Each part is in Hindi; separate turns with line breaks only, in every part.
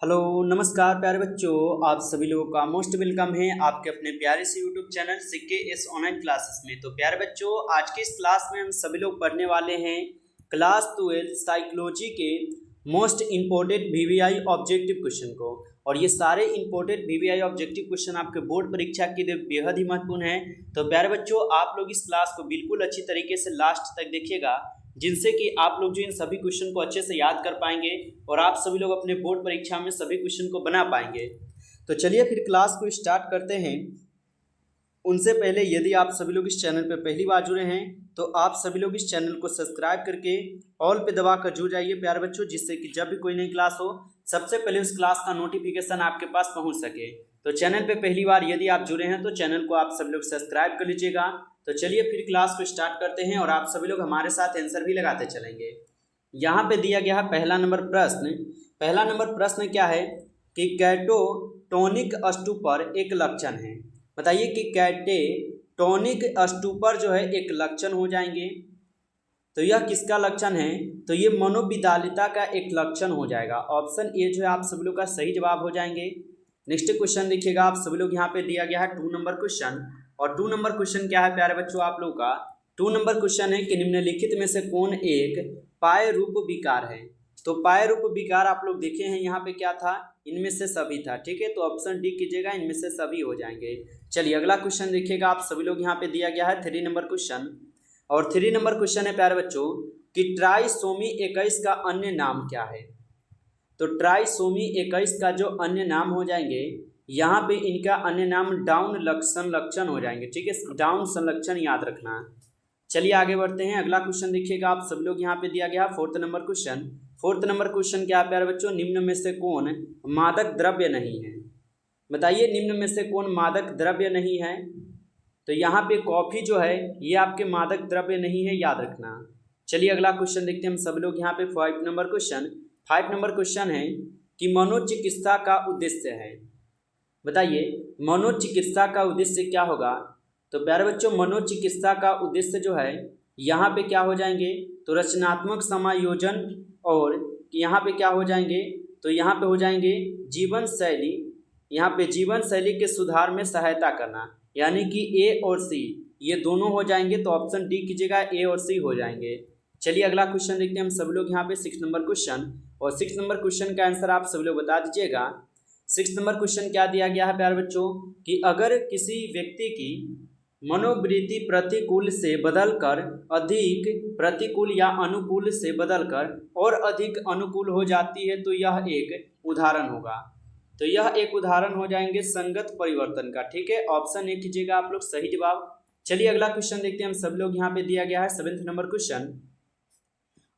हेलो नमस्कार प्यारे बच्चों, आप सभी लोगों का मोस्ट वेलकम है आपके अपने प्यारे से YouTube channel CKS online classes में। तो प्यारे बच्चों, आज के इस क्लास में हम सभी लोग पढ़ने वाले हैं क्लास 12 साइकोलॉजी के most important VVI objective question को। और ये सारे इम्पोर्टेंट VVI ऑब्जेक्टिव क्वेश्चन आपके बोर्ड परीक्षा के लिए बेहद ही महत्वपूर्ण है। तो प्यारे बच्चों, आप लोग इस क्लास को बिल्कुल अच्छी तरीके से लास्ट तक देखिएगा, जिनसे कि आप लोग जो इन सभी क्वेश्चन को अच्छे से याद कर पाएंगे और आप सभी लोग अपने बोर्ड परीक्षा में सभी क्वेश्चन को बना पाएंगे। तो चलिए फिर क्लास को स्टार्ट करते हैं। उनसे पहले यदि आप सभी लोग इस चैनल पर पहली बार जुड़े हैं तो आप सभी लोग इस चैनल को सब्सक्राइब करके ऑल पे दबा कर जुड़ जाइए प्यारे बच्चों, जिससे कि जब भी कोई नई क्लास हो सबसे पहले उस क्लास का नोटिफिकेशन आपके पास पहुंच सके। तो चैनल पे पहली बार यदि आप जुड़े हैं तो चैनल को आप सभी लोग सब्सक्राइब कर लीजिएगा। तो चलिए फिर क्लास को स्टार्ट करते हैं और आप सभी लोग हमारे साथ आंसर भी लगाते चलेंगे। यहाँ पे दिया गया है पहला नंबर प्रश्न। पहला नंबर प्रश्न क्या है कि कैटाटोनिक स्टूपर एक लक्षण है। बताइए कि कैटाटोनिक स्टूपर जो है एक लक्षण हो जाएंगे, तो यह किसका लक्षण है? तो ये मनोविदालिता का एक लक्षण हो जाएगा। ऑप्शन ए जो है आप सभी लोग का सही जवाब हो जाएंगे। नेक्स्ट क्वेश्चन देखिएगा आप सभी लोग, यहाँ पे दिया गया है 2 नंबर क्वेश्चन। और 2 नंबर क्वेश्चन क्या है प्यारे बच्चों आप लोग का? 2 नंबर क्वेश्चन है कि निम्नलिखित में से कौन एक पाय रूप विकार है? तो पाय रूप विकार आप लोग देखे हैं यहाँ पे क्या था? इनमें से सभी था। ठीक है, तो ऑप्शन डी कीजिएगा, इनमें से सभी हो जाएंगे। चलिए अगला क्वेश्चन देखिएगा आप सभी लोग, यहाँ पे दिया गया है 3 नंबर क्वेश्चन। और 3 नंबर क्वेश्चन है प्यारे बच्चों कि ट्राइसोमी 21 का अन्य नाम क्या है? तो ट्राइसोमी 21 का जो अन्य नाम हो जाएंगे, यहाँ पे इनका अन्य नाम डाउन संलक्षण हो जाएंगे। ठीक है, डाउन संलक्षण याद रखना। चलिए आगे बढ़ते हैं। अगला क्वेश्चन देखिएगा आप सब लोग, यहाँ पे दिया गया 4th number question. 4th number question क्या है प्यारे बच्चों? निम्न में से कौन मादक द्रव्य नहीं है? बताइए निम्न में से कौन मादक द्रव्य नहीं है? तो यहाँ पे कॉफी जो है ये आपके मादक द्रव्य नहीं है, याद रखना। चलिए अगला क्वेश्चन देखते हैं हम सब लोग, यहाँ पे 5 नंबर क्वेश्चन। 5 नंबर क्वेश्चन है कि मनोचिकित्सा का उद्देश्य है। बताइए मनोचिकित्सा का उद्देश्य क्या होगा? तो प्यारे बच्चों, मनोचिकित्सा का उद्देश्य जो है यहाँ पे क्या हो जाएंगे? तो रचनात्मक समायोजन। और यहाँ पे क्या हो जाएंगे? तो यहाँ पे हो जाएंगे जीवन शैली। यहाँ पे जीवन शैली के सुधार में सहायता करना, यानी कि ए और सी ये दोनों हो जाएंगे। तो ऑप्शन डी कीजिएगा, ए और सी हो जाएंगे। चलिए अगला क्वेश्चन देखते हैं हम सब लोग, यहाँ पे 6 नंबर क्वेश्चन। और 6 नंबर क्वेश्चन का आंसर आप सब लोग बता दीजिएगा। 6 नंबर क्वेश्चन क्या दिया गया है प्यारे बच्चों कि अगर किसी व्यक्ति की मनोवृत्ति प्रतिकूल से बदलकर अधिक प्रतिकूल या अनुकूल से बदलकर और अधिक अनुकूल हो जाती है तो यह एक उदाहरण होगा। तो यह एक उदाहरण हो जाएंगे संगत परिवर्तन का। ठीक है, ऑप्शन ए कीजिएगा आप लोग सही जवाब। चलिए अगला क्वेश्चन देखते हैं हम सब लोग, यहाँ पे दिया गया है 7th नंबर क्वेश्चन।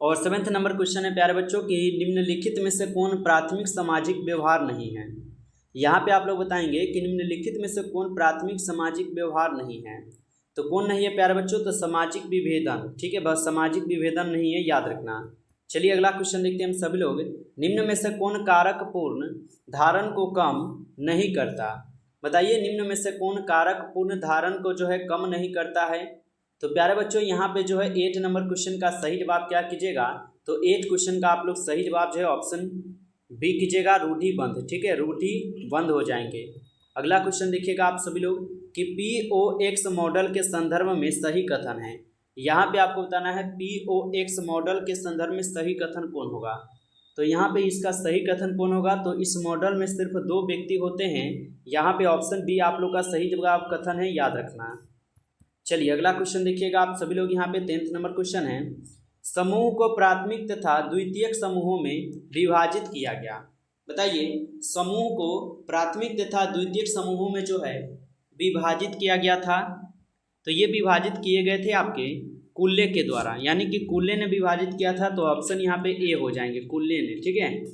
और 7th नंबर क्वेश्चन है प्यारे बच्चों कि निम्नलिखित में से कौन प्राथमिक सामाजिक व्यवहार नहीं है? यहाँ पे आप लोग बताएंगे कि निम्नलिखित में से कौन प्राथमिक सामाजिक व्यवहार नहीं है। तो कौन नहीं है प्यारे बच्चों? तो सामाजिक विभेदन। ठीक है, बस सामाजिक विभेदन नहीं है, याद रखना। चलिए अगला क्वेश्चन देखते हैं हम सभी लोग, निम्न में से कौन कारक पूर्ण धारण को कम नहीं करता? बताइए निम्न में से कौन कारक पूर्ण धारण को जो है कम नहीं करता है? तो प्यारे बच्चों यहाँ पे जो है 8 नंबर क्वेश्चन का सही जवाब क्या कीजिएगा? तो 8 क्वेश्चन का आप लोग सही जवाब जो है ऑप्शन बी कीजिएगा, रूढ़िबंध। ठीक है, रूढ़िबंध हो जाएंगे। अगला क्वेश्चन देखिएगा आप सभी लोग कि POX मॉडल के संदर्भ में सही कथन है। यहाँ पे आपको बताना है POX मॉडल के संदर्भ में सही कथन कौन होगा। तो यहाँ पे इसका सही कथन कौन होगा? तो इस मॉडल में सिर्फ 2 व्यक्ति होते हैं। यहाँ पे ऑप्शन बी आप लोग का सही जवाब कथन है, याद रखना। चलिए अगला क्वेश्चन देखिएगा आप सभी लोग, यहाँ पे 10th नंबर क्वेश्चन है, समूह को प्राथमिक तथा द्वितीयक समूहों में विभाजित किया गया। बताइए समूह को प्राथमिक तथा द्वितीयक समूहों में जो है विभाजित किया गया था। तो ये विभाजित किए गए थे आपके कुल्ले के द्वारा, यानी कि कुल्ले ने विभाजित किया था। तो ऑप्शन यहाँ पे ए हो जाएंगे, कुल्ले ने। ठीक है,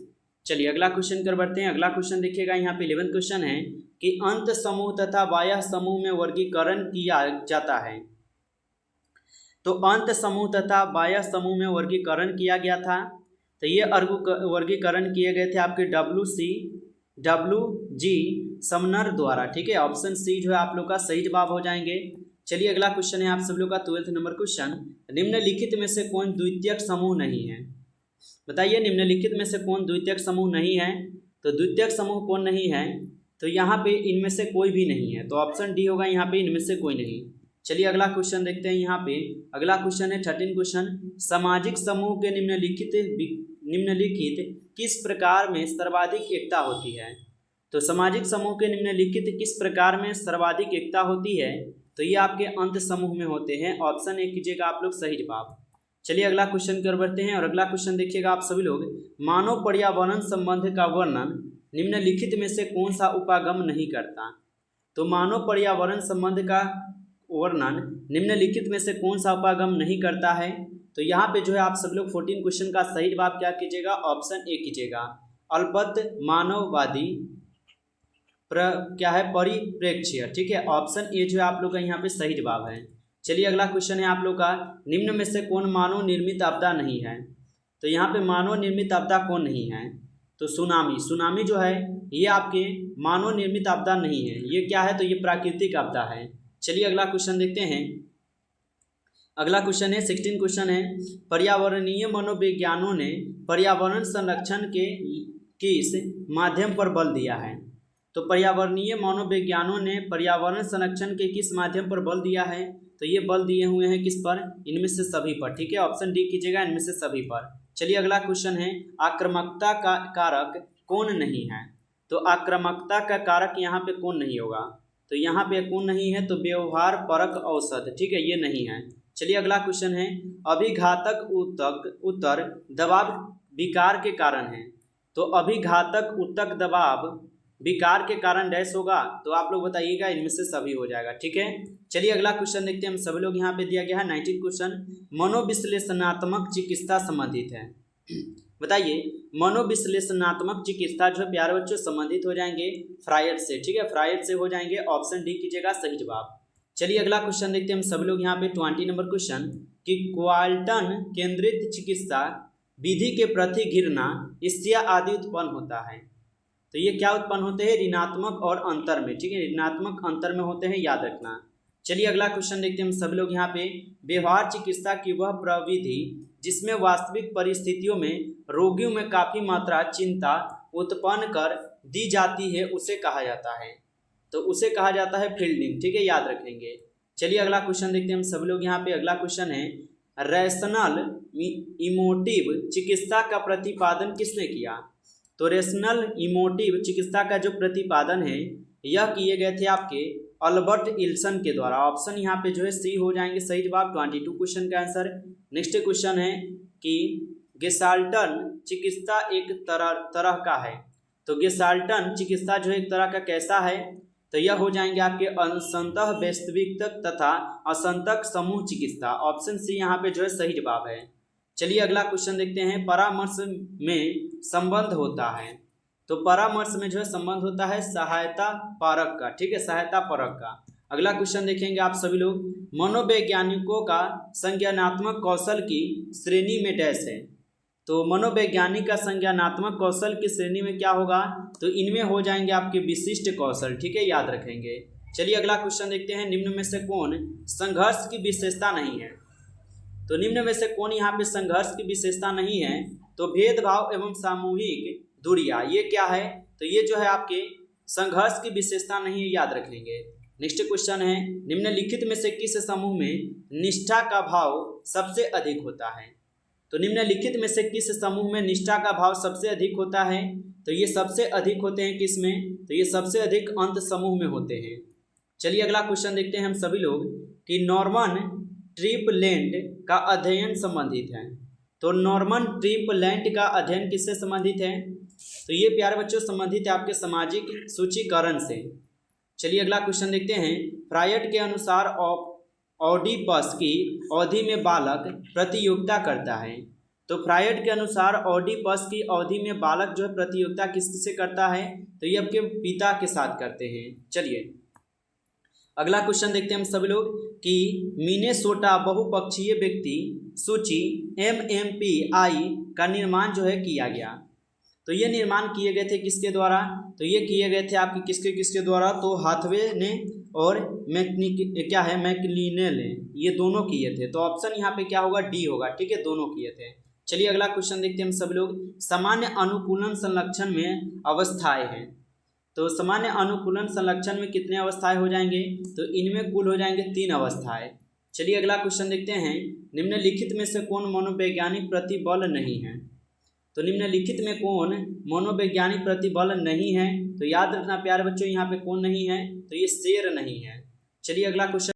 चलिए अगला क्वेश्चन कर बढ़ते हैं। अगला क्वेश्चन देखिएगा, यहाँ पे 11th क्वेश्चन है कि अंत समूह तथा बाह्य समूह में वर्गीकरण किया जाता है। तो अंत समूह तथा बाह्य समूह में वर्गीकरण किया गया था। तो ये वर्गीकरण किए गए थे आपके WG समनर द्वारा। ठीक है, ऑप्शन सी जो है आप लोग का सही जवाब हो जाएंगे। चलिए अगला क्वेश्चन है आप सब लोग का 12th नंबर क्वेश्चन, निम्नलिखित में से कौन द्वितीयक समूह नहीं है? बताइए निम्नलिखित में से कौन द्वितीयक समूह नहीं है? तो द्वितीयक समूह कौन नहीं है, तो यहाँ पे इनमें से कोई भी नहीं है, तो ऑप्शन डी होगा यहाँ पे इनमें से कोई नहीं। चलिए अगला क्वेश्चन देखते हैं। यहाँ पे अगला क्वेश्चन है 13 क्वेश्चन, सामाजिक समूह के निम्नलिखित किस प्रकार में सर्वाधिक एकता होती है। तो सामाजिक समूह के निम्नलिखित किस प्रकार में सर्वाधिक एकता होती है, तो ये आपके अंत समूह में होते हैं। ऑप्शन ए कीजिएगा आप लोग सही जवाब। चलिए अगला क्वेश्चन की ओर बढ़ते हैं और अगला क्वेश्चन देखिएगा आप सभी लोग, मानव पर्यावरण संबंध का वर्णन निम्नलिखित में से कौन सा उपागम नहीं करता। तो मानव पर्यावरण संबंध का वर्णन निम्नलिखित में से कौन सा उपागम नहीं करता है, तो यहाँ पे जो है आप सब लोग 14 क्वेश्चन का सही जवाब क्या कीजिएगा, ऑप्शन ए कीजिएगा, अल्पत मानववादी क्या है परिप्रेक्ष्य। ठीक है, ऑप्शन ए जो है आप लोग का यहाँ पे सही जवाब है। चलिए अगला क्वेश्चन है आप लोग का, निम्न में से कौन मानव निर्मित आपदा नहीं है। तो यहाँ पे मानव निर्मित आपदा कौन नहीं है, तो सुनामी जो है ये आपके मानव निर्मित आपदा नहीं है, ये क्या है, तो ये प्राकृतिक आपदा है। चलिए अगला क्वेश्चन देखते हैं। अगला क्वेश्चन है 16 क्वेश्चन है, पर्यावरणीय मनोविज्ञानों ने पर्यावरण संरक्षण के किस माध्यम पर बल दिया है। तो पर्यावरणीय मनोविज्ञानों ने पर्यावरण संरक्षण के किस माध्यम पर बल दिया है, तो ये बल दिए हुए हैं किस पर, इनमें से सभी पर। ठीक है, ऑप्शन डी कीजिएगा, इनमें से सभी पर। चलिए अगला क्वेश्चन है, आक्रामकता का कारक कौन नहीं है। तो आक्रामकता का कारक यहाँ पे कौन नहीं होगा, तो यहाँ पे कौन नहीं है, तो व्यवहार परक औसत। ठीक है, ये नहीं है। चलिए अगला क्वेश्चन है, अभिघातक उत्तर दबाव विकार के कारण है। तो अभिघातक उत्तक दबाव विकार के कारण डैश होगा, तो आप लोग बताइएगा, इनमें से सभी हो जाएगा। ठीक है, चलिए अगला क्वेश्चन देखते हैं। हम सभी लोग यहाँ पे दिया गया है 19 क्वेश्चन, मनोविश्लेषणात्मक चिकित्सा संबंधित है। बताइए, मनोविश्लेषणात्मक चिकित्सा जो प्यारे बच्चों संबंधित हो जाएंगे फ्रायड से। ठीक है, फ्रायड से हो जाएंगे, ऑप्शन डी कीजिएगा सही जवाब। चलिए अगला क्वेश्चन देखते हैं हम सभी लोग यहाँ पे 20 नंबर क्वेश्चन, कि क्वाल्टन केंद्रित चिकित्सा विधि के प्रति घृणा ईर्ष्या आदि उत्पन्न होता है। तो ये क्या उत्पन्न होते हैं, ऋणात्मक और अंतर में। ठीक है, ऋणात्मक अंतर में होते हैं, याद रखना। चलिए अगला क्वेश्चन देखते हैं हम सभी लोग यहाँ पे, व्यवहार चिकित्सा की वह प्रविधि जिसमें वास्तविक परिस्थितियों में रोगियों में काफ़ी मात्रा चिंता उत्पन्न कर दी जाती है, उसे कहा जाता है। तो उसे कहा जाता है फील्डिंग। ठीक है, याद रखेंगे। चलिए अगला क्वेश्चन देखते हैं हम सभी लोग यहाँ पे। अगला क्वेश्चन है, रैशनल इमोटिव चिकित्सा का प्रतिपादन किसने किया। तो रेशनल इमोटिव चिकित्सा का जो प्रतिपादन है यह किए गए थे आपके अल्बर्ट इल्सन के द्वारा। ऑप्शन यहाँ पे जो है सी हो जाएंगे सही जवाब, 22 क्वेश्चन का आंसर। नेक्स्ट क्वेश्चन है कि गेस्टाल्टन चिकित्सा एक तरह का है। तो गेस्टाल्टन चिकित्सा जो है एक तरह का कैसा है, तो यह हो जाएंगे आपके असंतः वास्तविक तथा असंतक समूह चिकित्सा। ऑप्शन सी यहाँ पे जो है सही जवाब है। चलिए अगला क्वेश्चन देखते हैं, परामर्श में संबंध होता है। तो परामर्श में जो है संबंध होता है सहायता परक का। ठीक है, सहायता परक का। अगला क्वेश्चन देखेंगे आप सभी लोग, मनोवैज्ञानिकों का संज्ञानात्मक कौशल की श्रेणी में डैश है। तो मनोवैज्ञानिक का संज्ञानात्मक कौशल की श्रेणी में क्या होगा, तो इनमें हो जाएंगे आपके विशिष्ट कौशल। ठीक है, याद रखेंगे। चलिए अगला क्वेश्चन देखते हैं, निम्न में से कौन संघर्ष की विशेषता नहीं है। तो निम्न में से कौन यहाँ पे संघर्ष की विशेषता नहीं है, तो भेदभाव एवं सामूहिक दूरियां, ये क्या है, तो ये जो है आपके संघर्ष की विशेषता नहीं है, याद रख लेंगे। नेक्स्ट क्वेश्चन है, निम्नलिखित में से किस समूह में निष्ठा का भाव सबसे अधिक होता है। तो निम्नलिखित में से किस समूह में निष्ठा का भाव सबसे अधिक होता है, तो ये सबसे अधिक होते हैं किस में, तो ये सबसे अधिक अंत समूह में होते हैं। चलिए अगला क्वेश्चन देखते हैं हम सभी लोग, कि नॉर्मन ट्रिपलेंट का अध्ययन संबंधित है। तो नॉर्मन ट्रिपलेंट का अध्ययन किससे संबंधित है, तो ये प्यारे बच्चों संबंधित है आपके सामाजिक सूचीकरण से। चलिए अगला क्वेश्चन देखते हैं, फ्रायड के अनुसार ऑडिपस की अवधि में बालक प्रतियोगिता करता है। तो फ्रायड के अनुसार ऑडिपस की अवधि में बालक जो है प्रतियोगिता किससे करता है, तो ये आपके पिता के साथ करते हैं। चलिए अगला क्वेश्चन देखते हैं हम सभी लोग, कि मिनेसोटा बहुपक्षीय व्यक्ति सूची MMPI का निर्माण जो है किया गया। तो ये निर्माण किए गए थे किसके द्वारा, तो ये किए गए थे आपके किसके द्वारा, तो हाथवे ने और मैकलिनेल ने, ये दोनों किए थे। तो ऑप्शन यहाँ पे क्या होगा, डी होगा। ठीक है, दोनों किए थे। चलिए अगला क्वेश्चन देखते हैं हम सब लोग। सामान्य अनुकूलन संरक्षण में अवस्थाएं हैं, तो सामान्य अनुकूलन संरक्षण में कितने अवस्थाएं हो जाएंगे, तो इनमें कुल हो जाएंगे 3 अवस्थाएं। चलिए अगला क्वेश्चन देखते हैं। निम्नलिखित में से कौन मनोवैज्ञानिक प्रतिबल नहीं है, तो निम्नलिखित में कौन मनोवैज्ञानिक प्रतिबल नहीं है, तो याद रखना प्यारे बच्चों यहाँ पे कौन नहीं है, तो ये शेर नहीं है। चलिए अगला क्वेश्चन।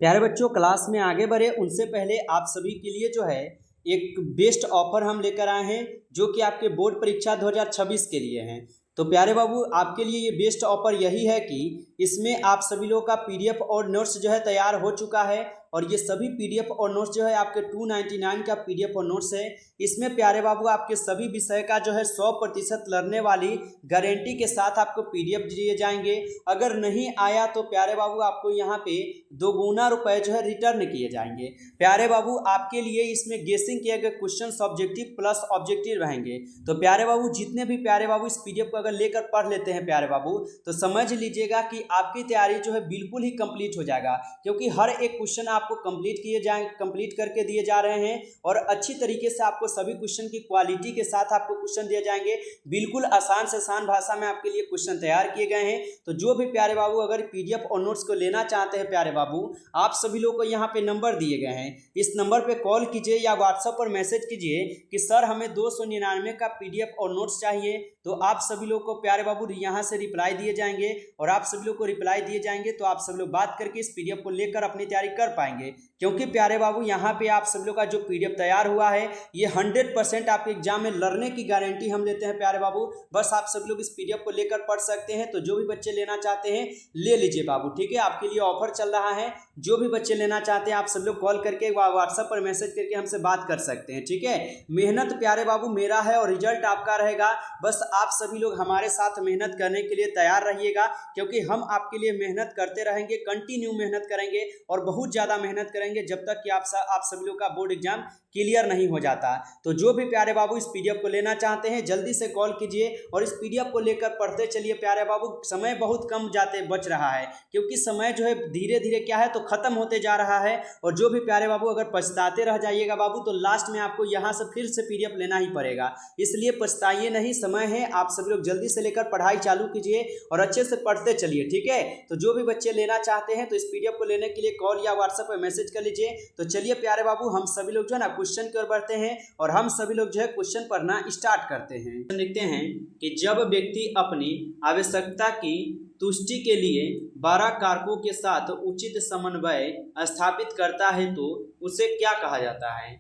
प्यारे बच्चों क्लास में आगे बढ़े उनसे पहले आप सभी के लिए जो है एक बेस्ट ऑफर हम लेकर आए हैं, जो कि आपके बोर्ड परीक्षा 2026 के लिए हैं। तो प्यारे बाबू आपके लिए ये बेस्ट ऑफर यही है कि इसमें आप सभी लोगों का पीडीएफ और नोट्स जो है तैयार हो चुका है, और ये सभी पीडीएफ और नोट्स जो है आपके 299 का पीडीएफ और नोट्स है। इसमें प्यारे बाबू आपके सभी विषय का जो है 100% लर्नने वाली गारंटी के साथ आपको पीडीएफ दिए जाएंगे। अगर नहीं आया तो प्यारे बाबू आपको यहाँ पे 2 गुना रुपए जो है रिटर्न किए जाएंगे। प्यारे बाबू आपके लिए इसमें गेसिंग किए गए क्वेश्चन ऑब्जेक्टिव प्लस ऑब्जेक्टिव रहेंगे। तो प्यारे बाबू जितने भी प्यारे बाबू इस पीडीएफ को अगर लेकर पढ़ लेते हैं प्यारे बाबू, तो समझ लीजिएगा कि आपकी तैयारी जो है बिल्कुल ही कंप्लीट हो जाएगा, क्योंकि हर एक क्वेश्चन आपको कंप्लीट करके दिए जा रहे हैं, और अच्छी तरीके से आपको सभी क्वेश्चन की क्वालिटी के साथ आपको क्वेश्चन दिए जाएंगे। बिल्कुल आसान से आसान भाषा में आपके लिए क्वेश्चन तैयार किए गए हैं। तो जो भी प्यारे बाबू अगर पीडीएफ और नोट्स को लेना चाहते हैं प्यारे बाबू, आप सभी लोग को यहाँ पे नंबर दिए गए हैं, इस नंबर पे कॉल कीजिए या व्हाट्सएप पर मैसेज कीजिए कि सर हमें 299 का पीडीएफ और नोट्स चाहिए। तो आप सभी लोग को प्यारे बाबू यहाँ से रिप्लाई दिए जाएंगे, और आप सभी लोग को रिप्लाई दिए जाएंगे तो आप सभी लोग बात करके इस पीडीएफ को लेकर अपनी तैयारी कर पाएंगे। क्योंकि प्यारे बाबू यहाँ पे आप सभी लोग का जो पीडीएफ तैयार हुआ है ये 100% आपके एग्जाम में लड़ने की गारंटी हम लेते हैं प्यारे बाबू। बस आप सभी लोग इस पीडीएफ को लेकर पढ़ सकते हैं। तो जो भी बच्चे लेना चाहते हैं ले लीजिए बाबू, ठीक है, आपके लिए ऑफर चल रहा है। जो भी बच्चे लेना चाहते हैं आप सब लोग कॉल करके व्हाट्सएप पर मैसेज करके हमसे बात कर सकते हैं, ठीक है। मेहनत प्यारे बाबू मेरा है और रिजल्ट आपका रहेगा। बस आप सभी लोग हमारे साथ मेहनत करने के लिए तैयार रहिएगा, क्योंकि हम आपके लिए मेहनत करते रहेंगे, कंटिन्यू मेहनत करेंगे और बहुत ज़्यादा मेहनत करेंगे जब तक कि आप सभी लोग का बोर्ड एग्जाम क्लियर नहीं हो जाता। तो जो भी प्यारे बाबू इस पीडीएफ को लेना चाहते हैं जल्दी से कॉल कीजिए और इस पीडीएफ को लेकर पढ़ते चलिए प्यारे बाबू। समय बहुत कम बच रहा है, क्योंकि समय जो है धीरे धीरे क्या है तो खत्म होते जा रहा है। और जो भी प्यारे बाबू अगर पछताते रह जाइएगा बाबू, तो लास्ट में आपको यहाँ से फिर से पीडीएफ लेना ही पड़ेगा। इसलिए पछताइए नहीं, समय है, आप सभी लोग जल्दी से लेकर पढ़ाई चालू कीजिए और अच्छे से पढ़ते चलिए, ठीक है। तो जो भी बच्चे लेना चाहते हैं तो इस पीडीएफ को लेने के लिए कॉल या व्हाट्सएप पर मैसेज कर लीजिए। तो चलिए प्यारे बाबू हम सभी लोग जो है ना क्वेश्चन की ओर बढ़ते हैं और हम सभी लोग जो है क्वेश्चन पढ़ना स्टार्ट करते हैं। देखते हैं कि जब व्यक्ति अपनी आवश्यकता की तुष्टि के लिए 12 कारकों के साथ उचित समन्वय स्थापित करता है तो उसे क्या कहा जाता है,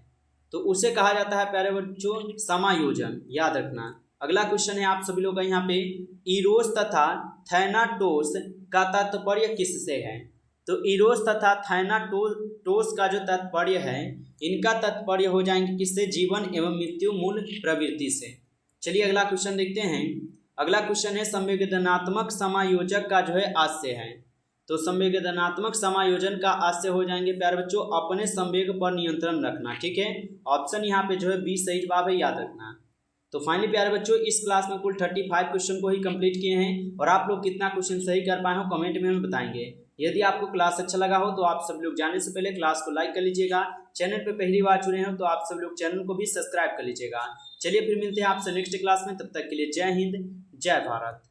तो उसे कहा जाता है प्यारे बच्चों समायोजन। याद रखना। अगला क्वेश्चन है आप सभी लोग का यहाँ पे, इरोस तथा थैनाटोस का तात्पर्य किससे है, तो इरोस तथा थैनाटोस का जो तात्पर्य है इनका तात्पर्य हो जाएंगे किससे, जीवन एवं मृत्यु मूल प्रवृत्ति से। चलिए अगला क्वेश्चन देखते हैं। अगला क्वेश्चन है संवेदनात्मक समायोजक का जो है आशय है, तो संवेदनात्मक समायोजन का आशय हो जाएंगे प्यारे बच्चों अपने संवेग पर नियंत्रण रखना, ठीक है। ऑप्शन यहाँ पे जो है 20 सही जवाब है, याद रखना। तो फाइनली प्यारे बच्चों इस क्लास में कुल 35 क्वेश्चन को ही कंप्लीट किए हैं, और आप लोग कितना क्वेश्चन सही कर पाए हो कमेंट में हमें बताएंगे। यदि आपको क्लास अच्छा लगा हो तो आप सब लोग जाने से पहले क्लास को लाइक कर लीजिएगा। चैनल पे पहली बार जुड़े हो तो आप सब लोग चैनल को भी सब्सक्राइब कर लीजिएगा। चलिए फिर मिलते हैं आपसे नेक्स्ट क्लास में, तब तक के लिए जय हिंद जय भारत।